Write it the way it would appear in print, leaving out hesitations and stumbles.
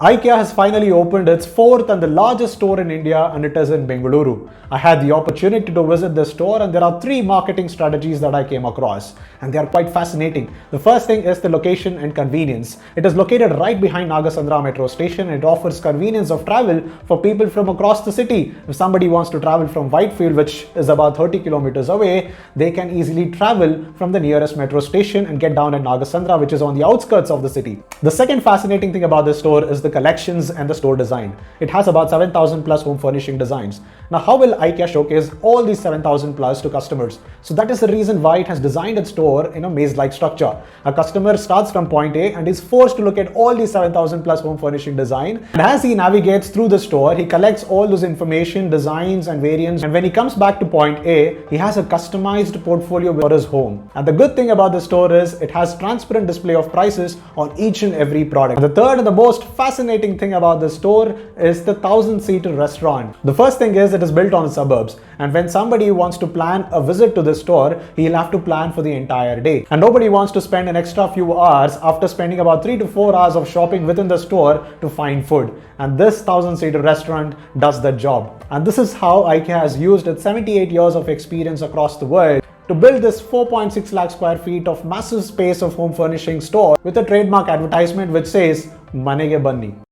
Ikea has finally opened its fourth and the largest store in India, and it is in Bengaluru. I had the opportunity to visit this store, and there are three marketing strategies that I came across, and they are quite fascinating. The first thing is the location and convenience. It is located right behind Nagasandra metro station, and it offers convenience of travel for people from across the city. If somebody wants to travel from Whitefield, which is about 30 kilometers away, they can easily travel from the nearest metro station and get down at Nagasandra, which is on the outskirts of the city. The second fascinating thing about this store is the collections and the store design. It has about 7,000 plus home furnishing designs. Now, how will Ikea showcase all these 7,000 plus to customers? So that is the reason why it has designed its store in a maze-like structure. A customer starts from point A and is forced to look at all these 7,000 plus home furnishing design. And as he navigates through the store, he collects all those information, designs and variants. And when he comes back to point A, he has a customized portfolio for his home. And the good thing about this store is it has transparent display of prices on each and every product. And the third and the most fascinating thing about this store is the 1,000-seater restaurant. The first thing is it is built on the suburbs, and when somebody wants to plan a visit to this store, he'll have to plan for the entire day. And nobody wants to spend an extra few hours after spending about 3 to 4 hours of shopping within the store to find food. And this 1,000-seater restaurant does that job. And this is how IKEA has used its 78 years of experience across the world to build this 4.6 lakh square feet of massive space of home furnishing store with a trademark advertisement which says, "Manege Banni."